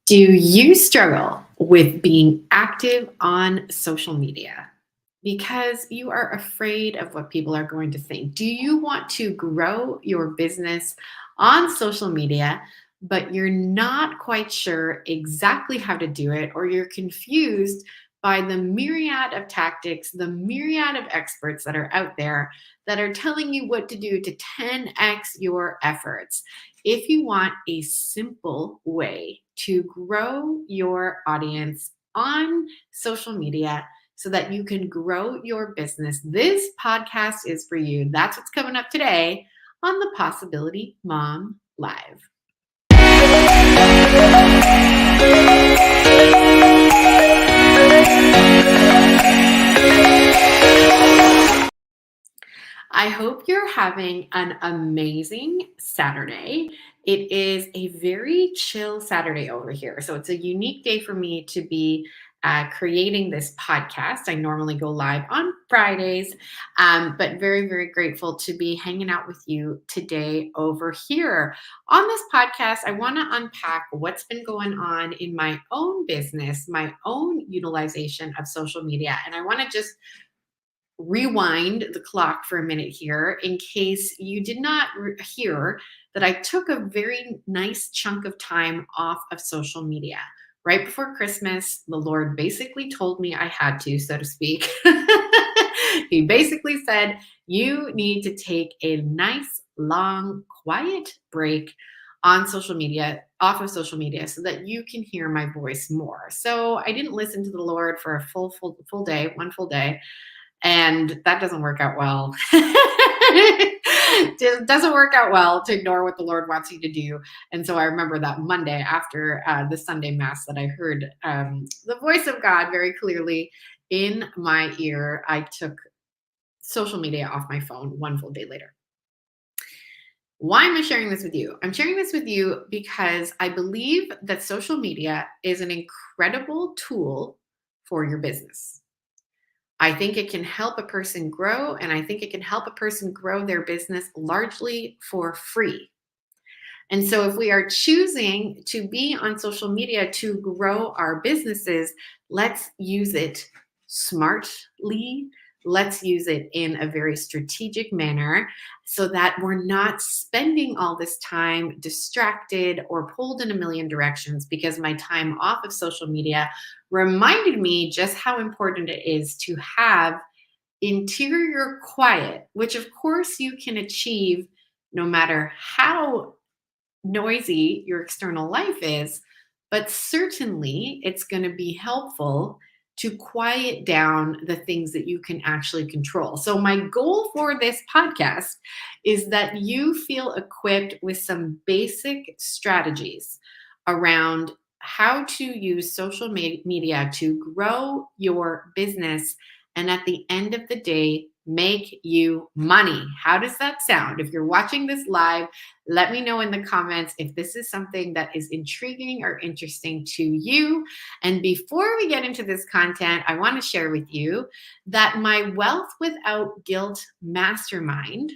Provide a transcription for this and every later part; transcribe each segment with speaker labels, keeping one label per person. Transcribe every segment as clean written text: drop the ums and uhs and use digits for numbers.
Speaker 1: Do you struggle with being active on social media because you are afraid of what people are going to think? Do you want to grow your business on social media, but you're not quite sure exactly how to do it, or you're confused by the myriad of tactics, the myriad of experts that are out there that are telling you what to do to 10x your efforts? If you want a simple way to grow your audience on social media so that you can grow your business, this podcast is for you. That's what's coming up today on the Possibility Mom Live. I hope you're having an amazing Saturday. It is a very chill Saturday over here. So it's a unique day for me to be creating this podcast. I normally go live on Fridays, but very, very grateful to be hanging out with you today over here. On this podcast, I want to unpack what's been going on in my own business, my own utilization of social media. And I want to just rewind the clock for a minute here in case you did not hear that I took a very nice chunk of time off of social media. Right before Christmas, the Lord basically told me I had to, so to speak. He basically said, you need to take a nice, long, quiet break on social media, off of social media, so that you can hear my voice more. So I didn't listen to the Lord for a full day, one full day. And that doesn't work out well. It doesn't work out well to ignore what the Lord wants you to do. And so I remember that Monday after the Sunday Mass that I heard the voice of God very clearly in my ear. I took social media off my phone one full day later. Why am I sharing this with you? I'm sharing this with you because I believe that social media is an incredible tool for your business. I think it can help a person grow, and I think it can help a person grow their business largely for free. And so, if we are choosing to be on social media to grow our businesses, let's use it smartly. Let's use it in a very strategic manner so that we're not spending all this time distracted or pulled in a million directions, because my time off of social media reminded me just how important it is to have interior quiet, which of course you can achieve no matter how noisy your external life is, but certainly it's going to be helpful to quiet down the things that you can actually control. So, my goal for this podcast is that you feel equipped with some basic strategies around how to use social media to grow your business and at the end of the day, make you money. How does that sound? If you're watching this live, let me know in the comments if this is something that is intriguing or interesting to you. And before we get into this content, I want to share with you that my Wealth Without Guilt Mastermind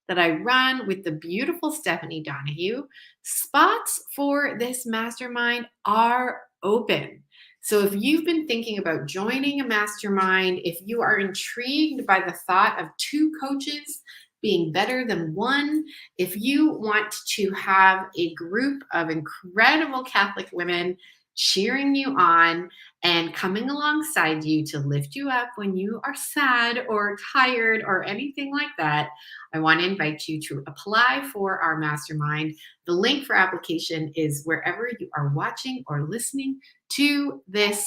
Speaker 1: that I run with the beautiful Stephanie Donahue, spots for this mastermind are open. So if you've been thinking about joining a mastermind, if you are intrigued by the thought of two coaches being better than one, if you want to have a group of incredible Catholic women cheering you on and coming alongside you to lift you up when you are sad or tired or anything like that, I want to invite you to apply for our mastermind. The link for application is wherever you are watching or listening to this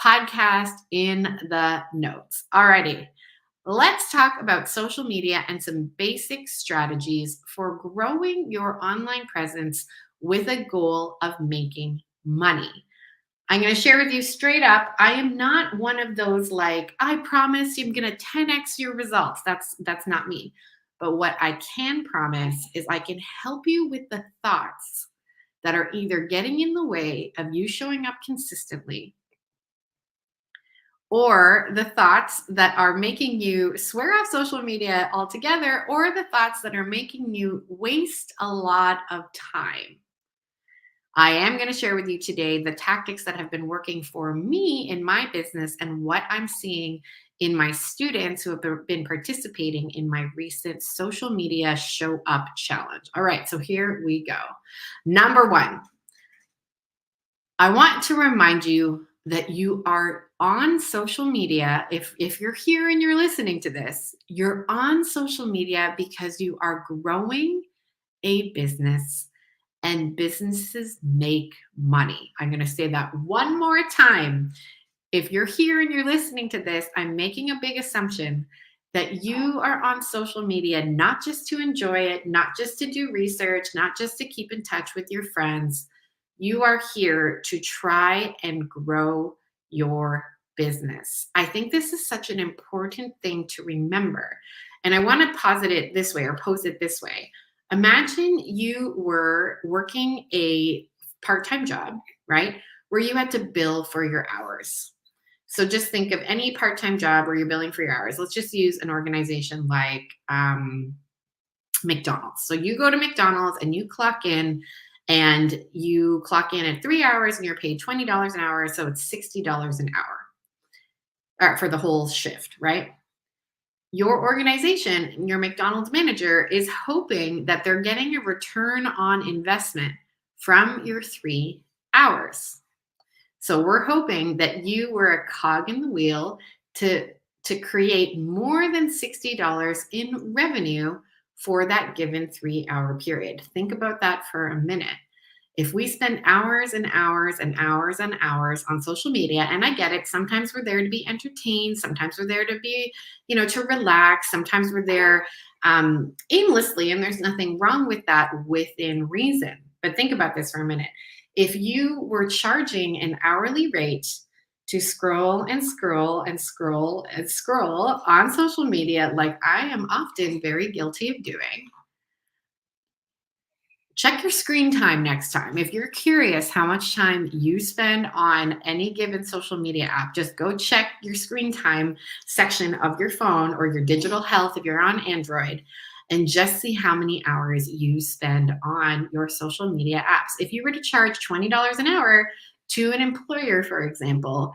Speaker 1: podcast in the notes. Alrighty, let's talk about social media and some basic strategies for growing your online presence with a goal of making money. I'm going to share with you straight up, I am not one of those like, I promise you I'm going to 10x your results. That's not me. But what I can promise is I can help you with the thoughts that are either getting in the way of you showing up consistently, or the thoughts that are making you swear off social media altogether, or the thoughts that are making you waste a lot of time. I am going to share with you today the tactics that have been working for me in my business and what I'm seeing in my students who have been participating in my recent social media show up challenge. All right, so here we go. Number one, I want to remind you that you are on social media. If you're here and you're listening to this, you're on social media because you are growing a business and businesses make money. I'm going to say that one more time. If you're here and you're listening to this, I'm making a big assumption that you are on social media not just to enjoy it, not just to do research, not just to keep in touch with your friends. You are here to try and grow your business. I think this is such an important thing to remember. And I want to posit it this way or pose it this way. Imagine you were working a part time job, right? Where you had to bill for your hours. So just think of any part time job where you're billing for your hours. Let's just use an organization like McDonald's. So you go to McDonald's and you clock in at 3 hours and you're paid $20 an hour. So it's $60 an hour for the whole shift, right? Your organization, your McDonald's manager is hoping that they're getting a return on investment from your 3 hours. So we're hoping that you were a cog in the wheel to create more than $60 in revenue for that given 3 hour period. Think about that for a minute. If we spend hours and hours and hours and hours on social media, and I get it, sometimes we're there to be entertained, sometimes we're there to be, to relax, sometimes we're there aimlessly, and there's nothing wrong with that within reason. But think about this for a minute. If you were charging an hourly rate to scroll and scroll and scroll and scroll on social media, like I am often very guilty of doing, check your screen time next time. If you're curious how much time you spend on any given social media app, just go check your screen time section of your phone or your digital health if you're on Android, and just see how many hours you spend on your social media apps. If you were to charge $20 an hour to an employer, for example,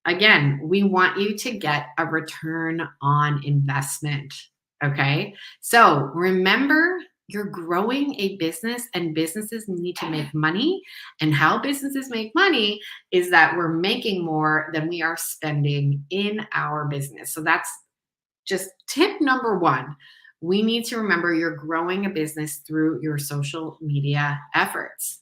Speaker 1: again, we want you to get a return on investment. Okay. So remember, you're growing a business and businesses need to make money. And how businesses make money is that we're making more than we are spending in our business. So that's just tip number one. We need to remember you're growing a business through your social media efforts.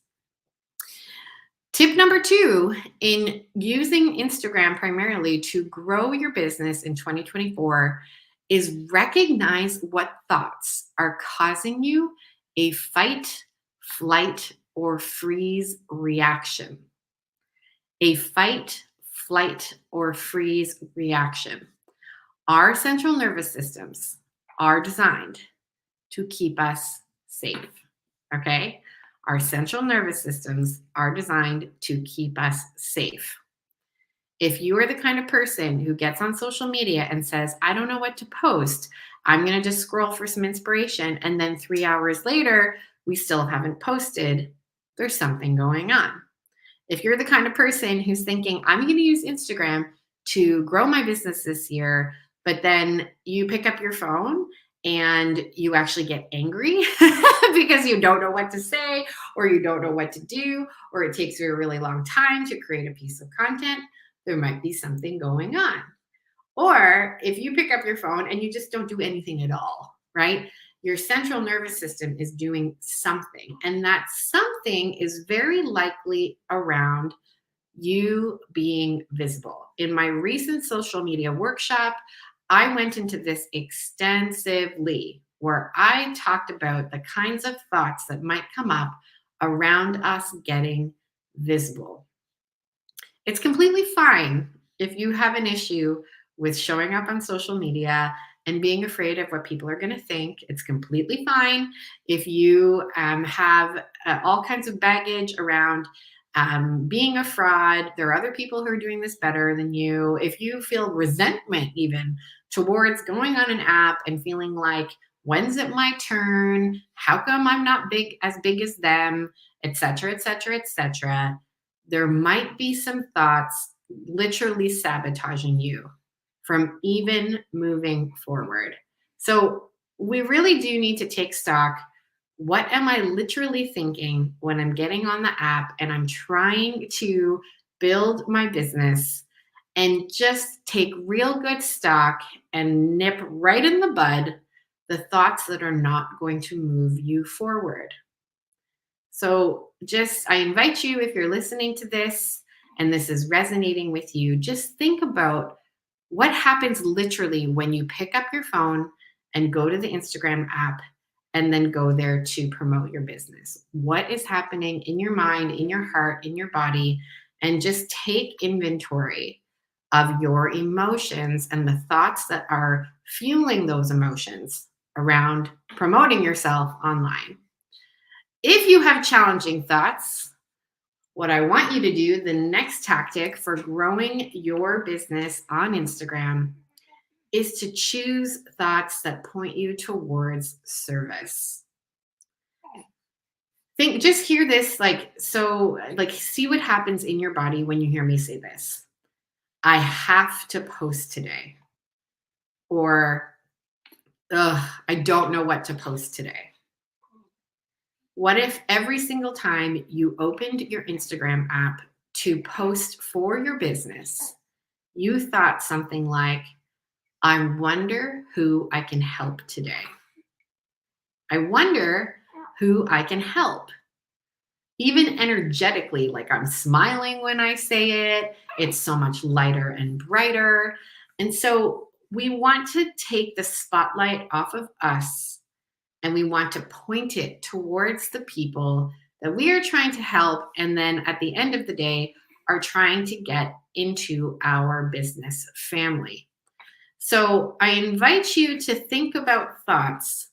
Speaker 1: Tip number two, in using Instagram primarily to grow your business in 2024, is recognize what thoughts are causing you a fight, flight, or freeze reaction. A fight, flight, or freeze reaction. Our central nervous systems are designed to keep us safe, okay? Our central nervous systems are designed to keep us safe. If you are the kind of person who gets on social media and says, I don't know what to post, I'm going to just scroll for some inspiration, and then 3 hours later, we still haven't posted, there's something going on. If you're the kind of person who's thinking, I'm going to use Instagram to grow my business this year, but then you pick up your phone and you actually get angry because you don't know what to say, or you don't know what to do, or it takes you a really long time to create a piece of content, there might be something going on. Or if you pick up your phone and you just don't do anything at all, right? Your central nervous system is doing something, and that something is very likely around you being visible. In my recent social media workshop, I went into this extensively, where I talked about the kinds of thoughts that might come up around us getting visible. It's completely fine if you have an issue with showing up on social media and being afraid of what people are going to think. It's completely fine if you have all kinds of baggage around being a fraud. There are other people who are doing this better than you. If you feel resentment even towards going on an app and feeling like, when's it my turn? How come I'm not as big as them? etc., etc., etc., there might be some thoughts literally sabotaging you from even moving forward. So we really do need to take stock. What am I literally thinking when I'm getting on the app and I'm trying to build my business? And just take real good stock and nip right in the bud the thoughts that are not going to move you forward. So, just I invite you, if you're listening to this and this is resonating with you, just think about what happens literally when you pick up your phone and go to the Instagram app and then go there to promote your business. What is happening in your mind, in your heart, in your body? And just take inventory of your emotions and the thoughts that are fueling those emotions around promoting yourself online. If you have challenging thoughts, what I want you to do, the next tactic for growing your business on Instagram is to choose thoughts that point you towards service. Think, just hear this, see what happens in your body when you hear me say this. I have to post today. Or, ugh, I don't know what to post today. What if every single time you opened your Instagram app to post for your business, you thought something like, I wonder who I can help today. I wonder who I can help. Even energetically, like I'm smiling when I say it, it's so much lighter and brighter. And so we want to take the spotlight off of us and we want to point it towards the people that we are trying to help. And then at the end of the day, are trying to get into our business family. So I invite you to think about thoughts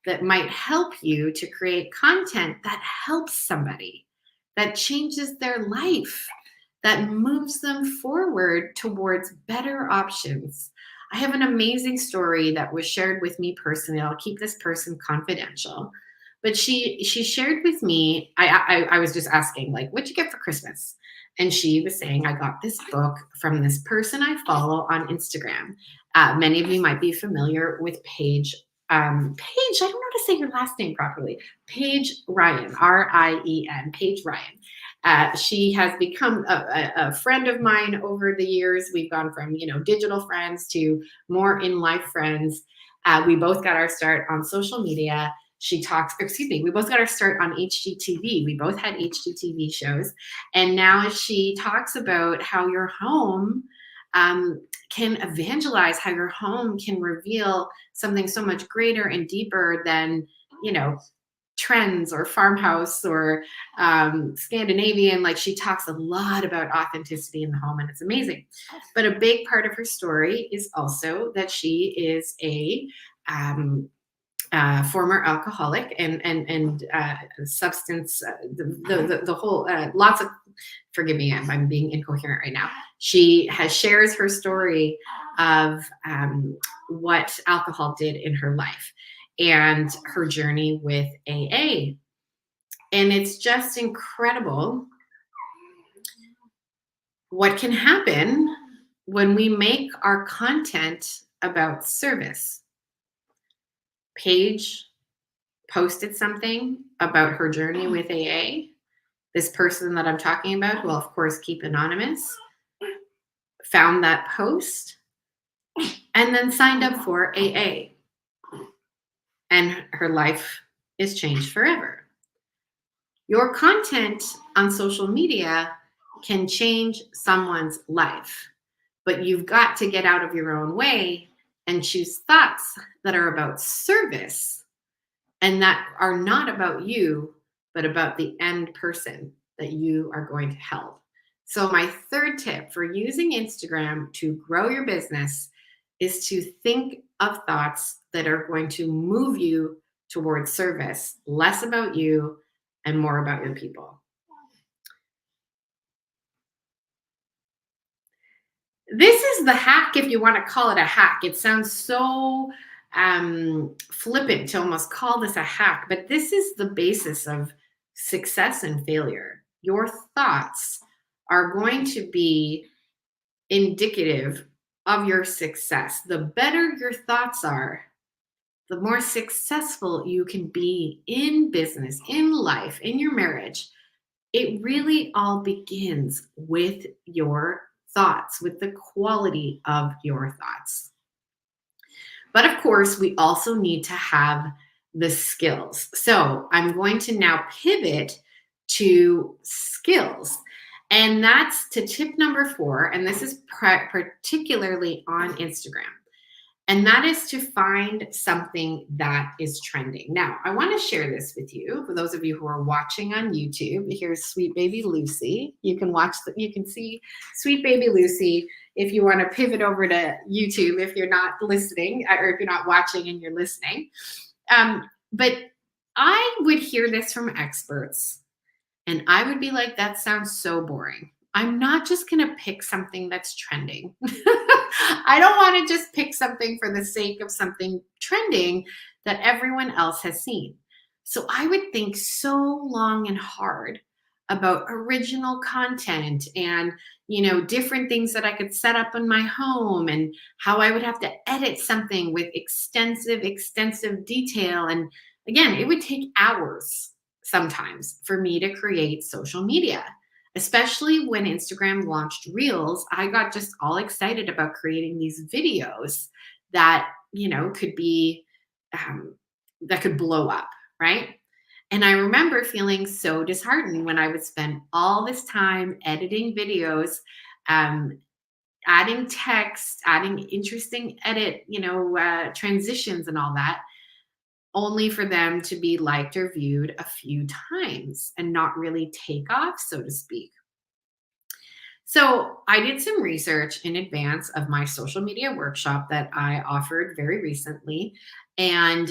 Speaker 1: that might help you to create content that helps somebody, that changes their life, that moves them forward towards better options. I have an amazing story that was shared with me personally. I'll keep this person confidential. But she shared with me, I was just asking, like, what'd you get for Christmas? And she was saying, I got this book from this person I follow on Instagram. Many of you might be familiar with Paige, I don't know how to say your last name properly. Paige Ryan, Rien, Paige Ryan. She has become a friend of mine over the years. We've gone from, digital friends to more in life friends. We both got our start on social media. We both got our start on HGTV. We both had HGTV shows. And now she talks about how your home can evangelize, how your home can reveal something so much greater and deeper than, trends or farmhouse or Scandinavian. Like, she talks a lot about authenticity in the home, and it's amazing. But a big part of her story is also that she is a former alcoholic and substance, the whole, lots of, forgive me if I'm being incoherent right now. She shares her story of what alcohol did in her life and her journey with AA. And it's just incredible what can happen when we make our content about service. Paige posted something about her journey with AA. This person that I'm talking about, who I'll of course keep anonymous, found that post and then signed up for AA. And her life is changed forever. Your content on social media can change someone's life, but you've got to get out of your own way and choose thoughts that are about service and that are not about you, but about the end person that you are going to help. So my third tip for using Instagram to grow your business is to think of thoughts that are going to move you towards service, less about you and more about your people. This is the hack, if you want to call it a hack. It sounds so flippant to almost call this a hack, but this is the basis of success and failure. Your thoughts are going to be indicative of your success. The better your thoughts are, the more successful you can be in business, in life, in your marriage. It really all begins with your thoughts, with the quality of your thoughts. But of course, we also need to have the skills. So I'm going to now pivot to skills. And that's to tip number 4. And this is particularly on Instagram. And that is to find something that is trending. Now, I want to share this with you. For those of you who are watching on YouTube, here's sweet baby Lucy. You can you can see sweet baby Lucy. If you want to pivot over to YouTube, if you're not listening, or if you're not watching and you're listening. But I would hear this from experts, and I would be like, that sounds so boring. I'm not just going to pick something that's trending. I don't want to just pick something for the sake of something trending that everyone else has seen. So I would think so long and hard about original content and, different things that I could set up in my home and how I would have to edit something with extensive detail. And again, it would take hours sometimes for me to create social media. Especially when Instagram launched Reels, I got just all excited about creating these videos that, could be, that could blow up, right? And I remember feeling so disheartened when I would spend all this time editing videos, adding text, adding interesting edit, transitions and all that, only for them to be liked or viewed a few times and not really take off, so to speak. So I did some research in advance of my social media workshop that I offered very recently. And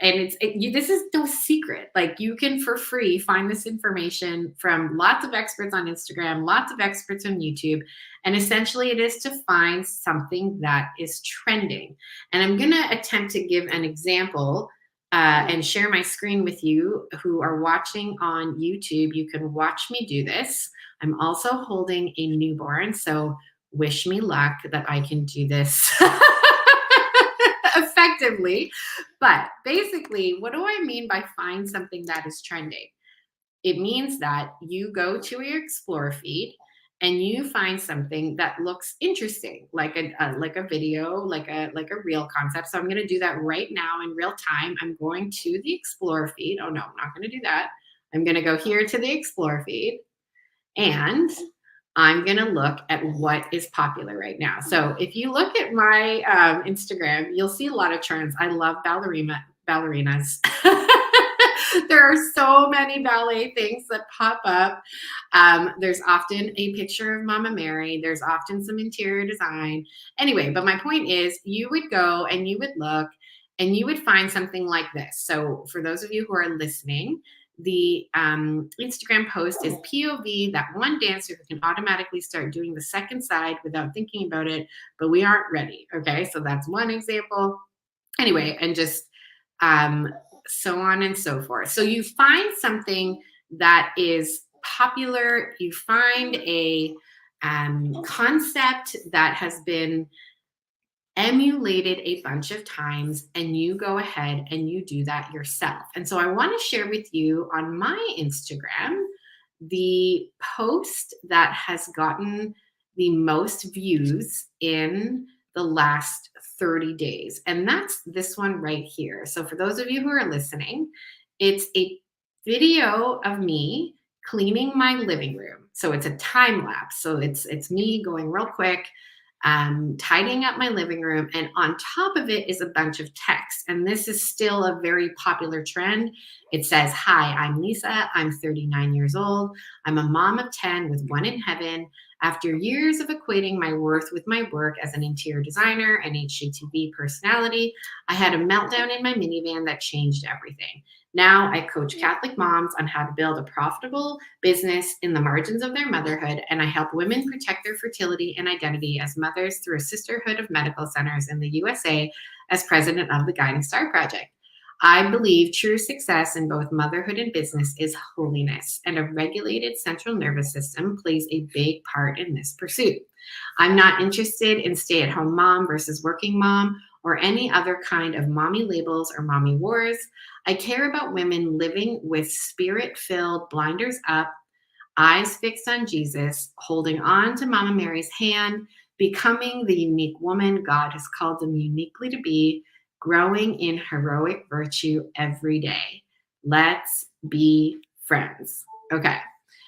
Speaker 1: this is no secret. Like, you can for free find this information from lots of experts on Instagram, lots of experts on YouTube. And essentially it is to find something that is trending. And I'm going to attempt to give an example and share my screen with you who are watching on YouTube. You can watch me do this. I'm also holding a newborn, so wish me luck that I can do this effectively. But basically, what do I mean by find something that is trending? It means that you go to your Explore feed and you find something that looks interesting, like a video, like a reel concept. So I'm going to do that right now in real time. I'm going to the Explore feed. Oh no, I'm not going to do that. I'm going to go here to the Explore feed, and I'm going to look at what is popular right now. So if you look at my Instagram, you'll see a lot of trends. I love ballerinas. There are so many ballet things that pop up. There's often a picture of Mama Mary. There's often some interior design. Anyway, but my point is, you would go and you would look and you would find something like this. So for those of you who are listening, the Instagram post is POV, that one dancer who can automatically start doing the second side without thinking about it, but we aren't ready. Okay, so that's one example. Anyway, and just so on and so forth. So you find something that is popular, you find a concept that has been emulated a bunch of times, and you go ahead and you do that yourself. And so I want to share with you on my Instagram the post that has gotten the most views in the last 30 days. And that's this one right here. So for those of you who are listening, it's a video of me cleaning my living room. So it's a time lapse. So it's me going real quick, tidying up my living room, and on top of it is a bunch of text. And this is still a very popular trend. It says, "Hi, I'm Lisa. I'm 39 years old. I'm a mom of 10 with one in heaven. After years of equating my worth with my work as an interior designer and HGTV personality, I had a meltdown in my minivan that changed everything. Now I coach Catholic moms on how to build a profitable business in the margins of their motherhood, and I help women protect their fertility and identity as mothers through a sisterhood of medical centers in the USA as president of the Guiding Star Project. I believe true success in both motherhood and business is holiness, and a regulated central nervous system plays a big part in this pursuit. I'm not interested in stay at home mom versus working mom or any other kind of mommy labels or mommy wars. I care about women living with spirit filled blinders up, eyes fixed on Jesus, holding on to Mama Mary's hand, becoming the unique woman God has called them uniquely to be, growing in heroic virtue every day. Let's be friends. Okay.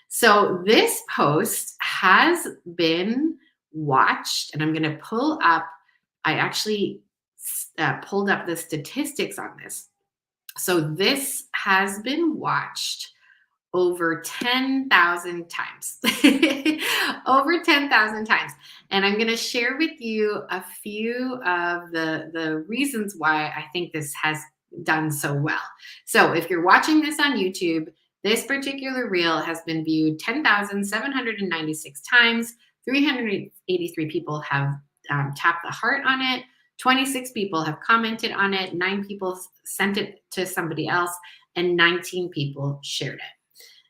Speaker 1: So this post has been watched, and I'm going to pull up, I actually pulled up the statistics on this. So this has been watched over 10,000 times. Over 10,000 times. And I'm going to share with you a few of the reasons why I think this has done so well. So if you're watching this on YouTube, this particular reel has been viewed 10,796 times. 383 people have tapped the heart on it. 26 people have commented on it. 9 people sent it to somebody else. And 19 people shared it.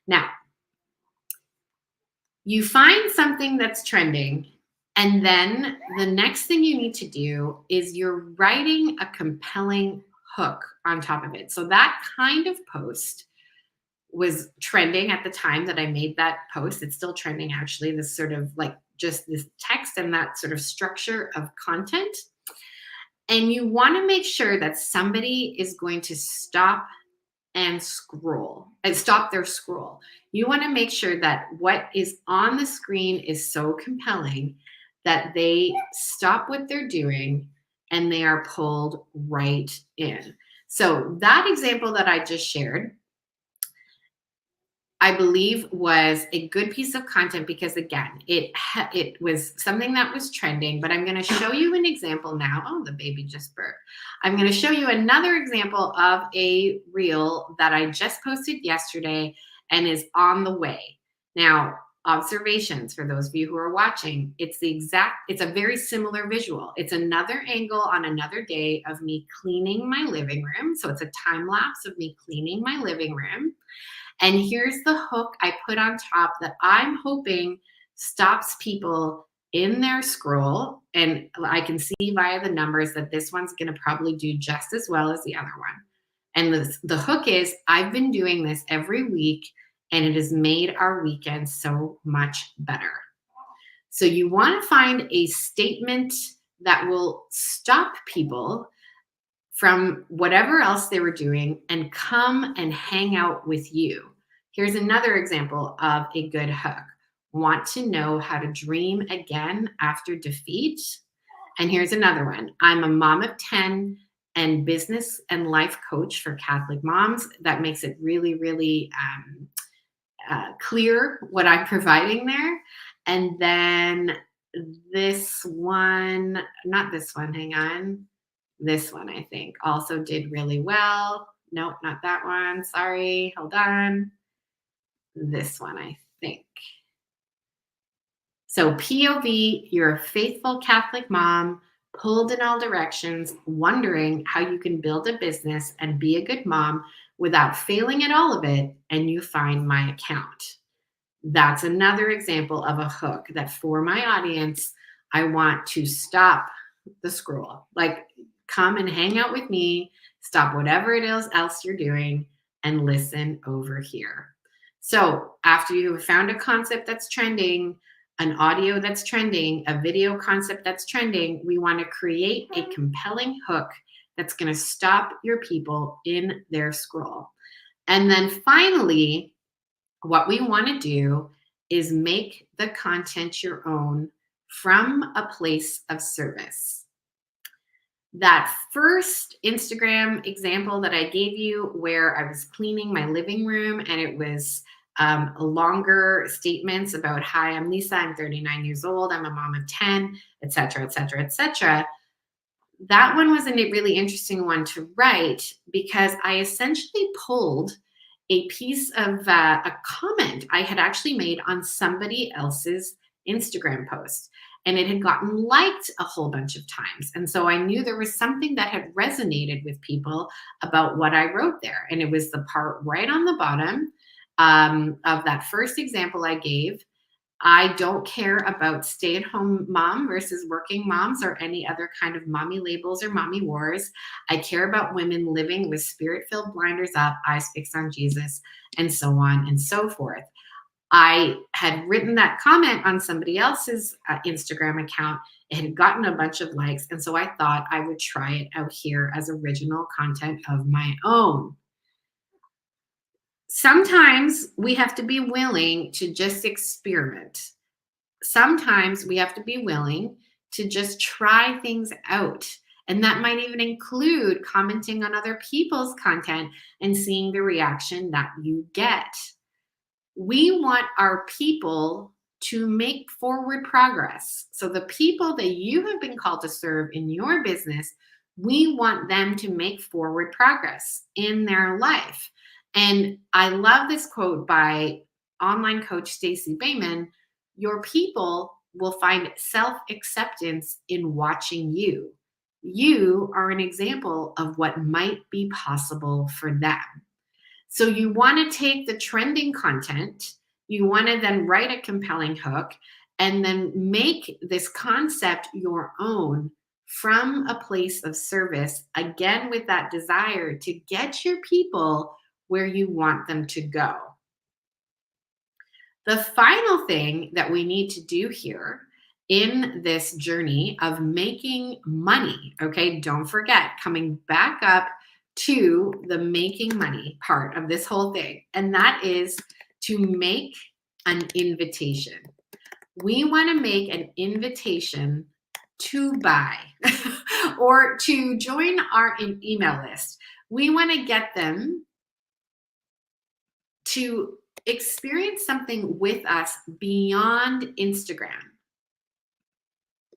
Speaker 1: Now, you find something that's trending, and then the next thing you need to do is you're writing a compelling hook on top of it. So that kind of post was trending at the time that I made that post. It's still trending, actually, this sort of like just this text and that sort of structure of content. And you want to make sure that somebody is going to stop and scroll and stop their scroll. You want to make sure that what is on the screen is so compelling that they stop what they're doing and they are pulled right in. So that example that I just shared, I believe was a good piece of content because, again, it was something that was trending, but I'm going to show you an example now. Oh, the baby just burped. I'm going to show you another example of a reel that I just posted yesterday and is on the way. Now, observations for those of you who are watching, it's a very similar visual. It's another angle on another day of me cleaning my living room. So it's a time lapse of me cleaning my living room. And here's the hook I put on top that I'm hoping stops people in their scroll. And I can see via the numbers that this one's going to probably do just as well as the other one. And the hook is, I've been doing this every week, and it has made our weekend so much better. So you want to find a statement that will stop people from whatever else they were doing and come and hang out with you. Here's another example of a good hook. Want to know how to dream again after defeat? And here's another one. I'm a mom of 10 and business and life coach for Catholic moms. That makes it really, really clear what I'm providing there. And then this one, not this one, hang on. This one, I think, also did really well. Nope, not that one. Sorry, hold on. This one, I think. So POV, you're a faithful Catholic mom, pulled in all directions, wondering how you can build a business and be a good mom without failing at all of it, and you find my account. That's another example of a hook that for my audience, I want to stop the scroll. Like, come and hang out with me, stop whatever it is else you're doing, and listen over here. So after you have found a concept that's trending, an audio that's trending, a video concept that's trending, we want to create a compelling hook that's going to stop your people in their scroll. And then finally, what we want to do is make the content your own from a place of service. That first Instagram example that I gave you where I was cleaning my living room and it was longer statements about, hi, I'm Lisa, I'm 39 years old, I'm a mom of 10, et cetera, et cetera, et cetera. That one was a really interesting one to write because I essentially pulled a piece of a comment I had actually made on somebody else's Instagram post. and it had gotten liked a whole bunch of times. And so I knew there was something that had resonated with people about what I wrote there. And it was the part right on the bottom of that first example I gave. I don't care about stay at home mom versus working moms or any other kind of mommy labels or mommy wars. I care about women living with spirit filled blinders up, eyes fixed on Jesus, and so on and so forth. I had written that comment on somebody else's Instagram account. It had gotten a bunch of likes. And so I thought I would try it out here as original content of my own. Sometimes we have to be willing to just experiment. Sometimes we have to be willing to just try things out. And that might even include commenting on other people's content and seeing the reaction that you get. We want our people to make forward progress. So the people that you have been called to serve in your business, we want them to make forward progress in their life. And I love this quote by online coach Stacey Bayman. Your people will find self-acceptance in watching you. You are an example of what might be possible for them. So you want to take the trending content, you want to then write a compelling hook, and then make this concept your own from a place of service, again, with that desire to get your people where you want them to go. The final thing that we need to do here in this journey of making money, okay, don't forget, coming back up to the making money part of this whole thing, and that is to make an invitation. We want to make an invitation to buy or to join our email list. We want to get them to experience something with us beyond Instagram.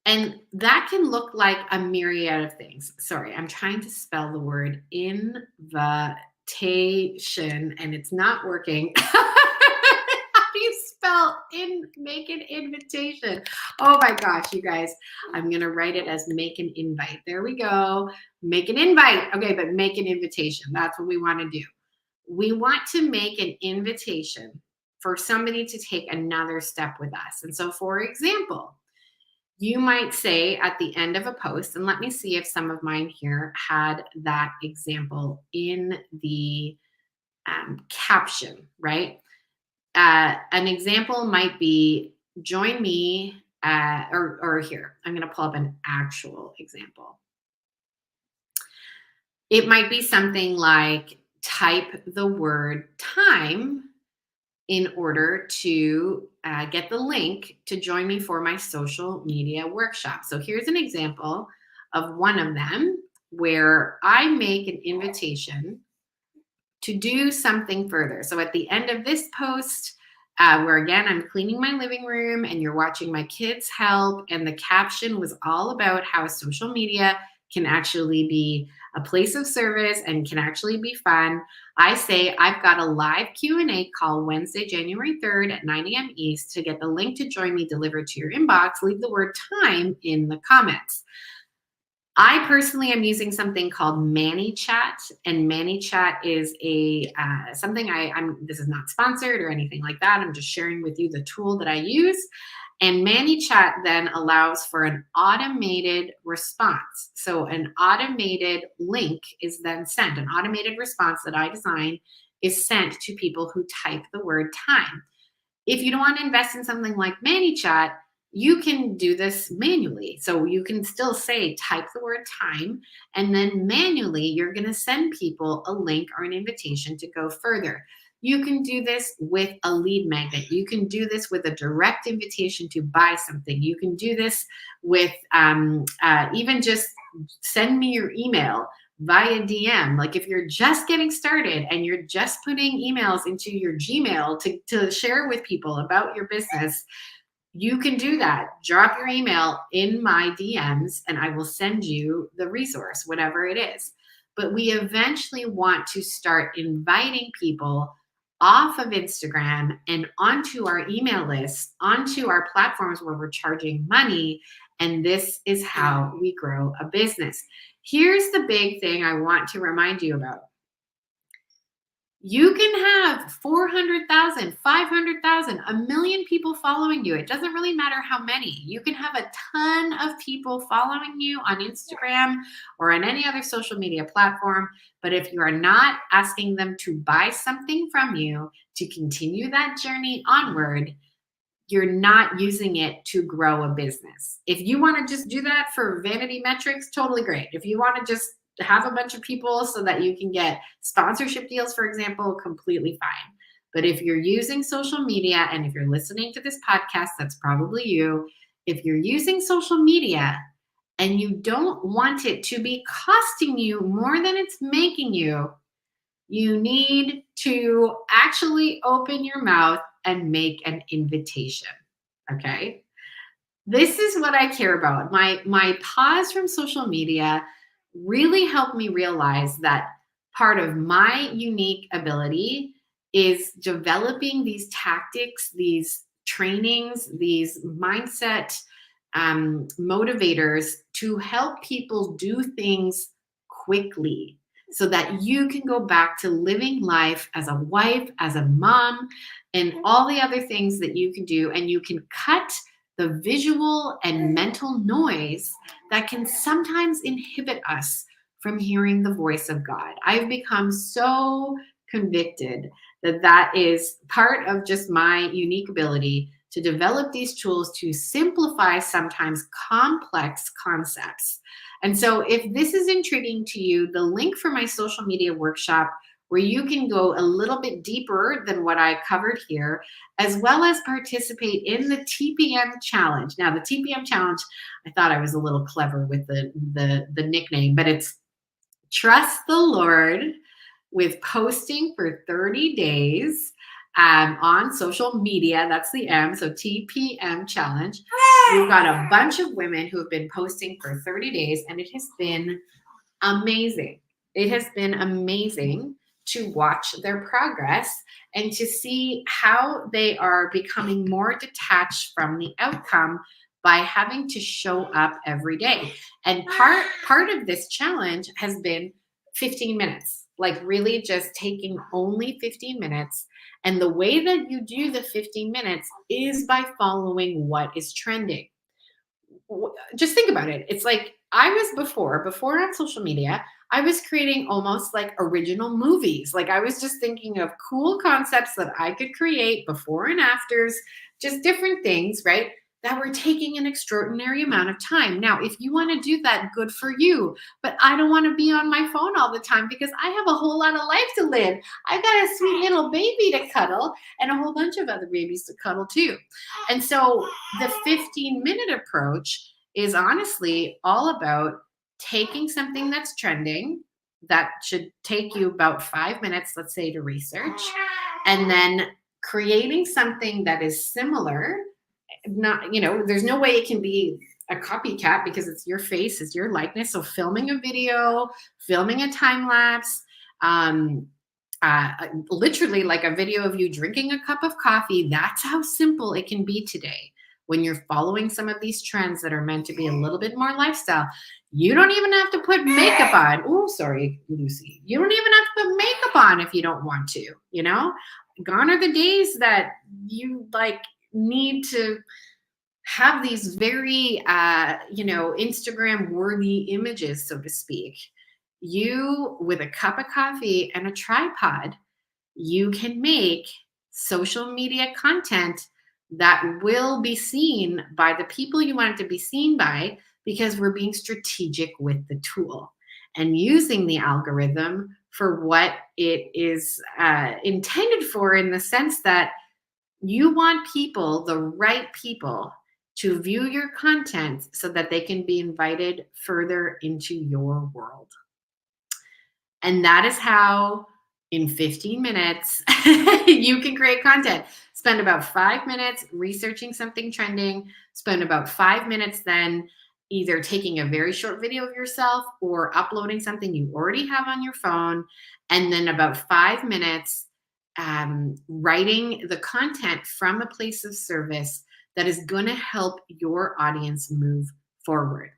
Speaker 1: And that can look like a myriad of things. Sorry, I'm trying to spell the word invitation and it's not working. How do you spell make an invitation? Oh my gosh, you guys, I'm going to write it as make an invite. There we go. Make an invite. Okay, but make an invitation. That's what we want to do. We want to make an invitation for somebody to take another step with us. And so, for example, you might say at the end of a post, and let me see if some of mine here had that example in the caption, right? An example might be join me, or here, I'm going to pull up an actual example. It might be something like type the word time in order to get the link to join me for my social media workshop. So here's an example of one of them where I make an invitation to do something further. So at the end of this post, where again, I'm cleaning my living room and you're watching my kids help, and the caption was all about how social media can actually be a place of service and can actually be fun. I say I've got a live Q&A call Wednesday, January 3rd at 9 a.m. East. To get the link to join me delivered to your inbox, leave the word time in the comments. I personally am using something called ManyChat, and ManyChat is a something this is not sponsored or anything like that. I'm just sharing with you the tool that I use. And ManyChat then allows for an automated response. So an automated link is then sent. An automated response that I design is sent to people who type the word time. If you don't want to invest in something like ManyChat, you can do this manually. So you can still say type the word time, and then manually you're going to send people a link or an invitation to go further. You can do this with a lead magnet. You can do this with a direct invitation to buy something. You can do this with even just send me your email via DM. Like if you're just getting started and you're just putting emails into your Gmail to share with people about your business, you can do that. Drop your email in my DMs and I will send you the resource, whatever it is. But we eventually want to start inviting people off of Instagram and onto our email list, onto our platforms where we're charging money. And this is how we grow a business. Here's the big thing I want to remind you about. You can have 400,000, 500,000, a million people following you. It doesn't really matter how many. You can have a ton of people following you on Instagram or on any other social media platform. But if you are not asking them to buy something from you to continue that journey onward, you're not using it to grow a business. If you want to just do that for vanity metrics, totally great. If you want to just have a bunch of people so that you can get sponsorship deals, for example, completely fine. But if you're using social media, and if you're listening to this podcast, that's probably you. If you're using social media and you don't want it to be costing you more than it's making you, you need to actually open your mouth and make an invitation. Okay. This is what I care about. My pause from social media really helped me realize that part of my unique ability is developing these tactics, these trainings, these mindset motivators to help people do things quickly so that you can go back to living life as a wife, as a mom, and all the other things that you can do. And you can cut the visual and mental noise that can sometimes inhibit us from hearing the voice of God. I've become so convicted that that is part of just my unique ability to develop these tools to simplify sometimes complex concepts. And so, if this is intriguing to you, the link for my social media workshop, where you can go a little bit deeper than what I covered here, as well as participate in the TPM challenge. Now, the TPM challenge, I thought I was a little clever with the nickname, but it's Trust the Lord with posting for 30 days on social media. That's the M, so TPM challenge. We've got a bunch of women who have been posting for 30 days, and it has been amazing. It has been amazing to watch their progress and to see how they are becoming more detached from the outcome by having to show up every day. And part of this challenge has been 15 minutes, like really just taking only 15 minutes. And the way that you do the 15 minutes is by following what is trending. Just think about it. It's like I was before on social media, I was creating almost like original movies. Like I was just thinking of cool concepts that I could create before and afters, just different things, right? That were taking an extraordinary amount of time. Now, if you want to do that, good for you. But I don't want to be on my phone all the time because I have a whole lot of life to live. I've got a sweet little baby to cuddle and a whole bunch of other babies to cuddle too. And so the 15-minute approach is honestly all about taking something that's trending that should take you about 5 minutes, let's say, to research, and then creating something that is similar. Not, there's no way it can be a copycat because it's your face, it's your likeness. So filming a video, filming a time lapse, literally like a video of you drinking a cup of coffee. That's how simple it can be today. When you're following some of these trends that are meant to be a little bit more lifestyle, you don't even have to put makeup on. Oh, sorry, Lucy. You don't even have to put makeup on if you don't want to, Gone are the days that you need to have these very, Instagram worthy images, so to speak. You, with a cup of coffee and a tripod, you can make social media content that will be seen by the people you want it to be seen by, because we're being strategic with the tool and using the algorithm for what it is intended for, in the sense that you want people, the right people, to view your content so that they can be invited further into your world. And that is how, in 15 minutes, you can create content. Spend about 5 minutes researching something trending. Spend about 5 minutes then either taking a very short video of yourself or uploading something you already have on your phone. And then about 5 minutes writing the content from a place of service that is going to help your audience move forward.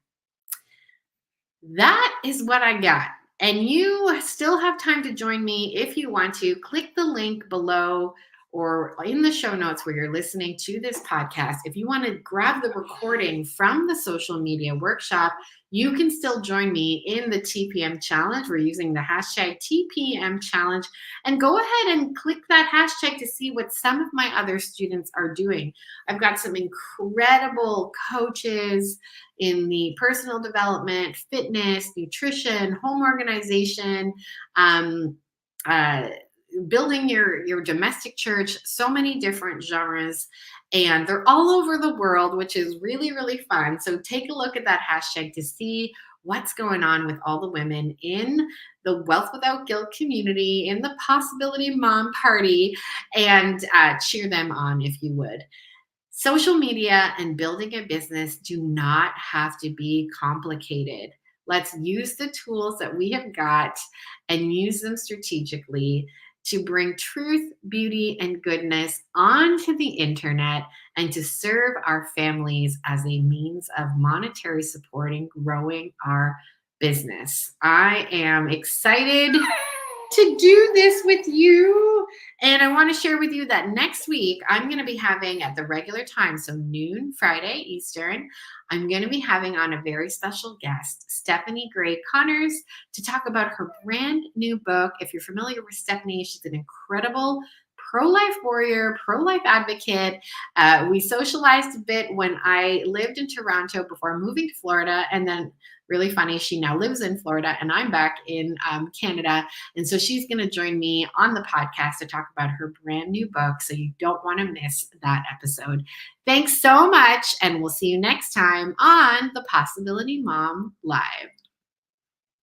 Speaker 1: That is what I got. And you still have time to join me if you want to. Click the link below or in the show notes where you're listening to this podcast. If you want to grab the recording from the social media workshop, you can still join me in the TPM challenge. We're using the hashtag TPM challenge, and go ahead and click that hashtag to see what some of my other students are doing. I've got some incredible coaches in the personal development, fitness, nutrition, home organization, uh, building your domestic church, so many different genres, and they're all over the world, which is really, really fun. So take a look at that hashtag to see what's going on with all the women in the Wealth Without Guilt community, in the Possibility Mom Party, and cheer them on if you would. Social media and building a business do not have to be complicated. Let's use the tools that we have got and use them strategically to bring truth, beauty, and goodness onto the internet and to serve our families as a means of monetary support and growing our business. I am excited to do this with you. And I want to share with you that next week, I'm going to be having at the regular time, so noon Friday Eastern, I'm going to be having on a very special guest, Stephanie Gray Connors, to talk about her brand new book. If you're familiar with Stephanie, she's an incredible pro-life warrior, pro-life advocate. We socialized a bit when I lived in Toronto before moving to Florida, and then really funny, she now lives in Florida and I'm back in Canada. And so she's going to join me on the podcast to talk about her brand new book. So you don't want to miss that episode. Thanks so much. And we'll see you next time on the Possibility Mom Live.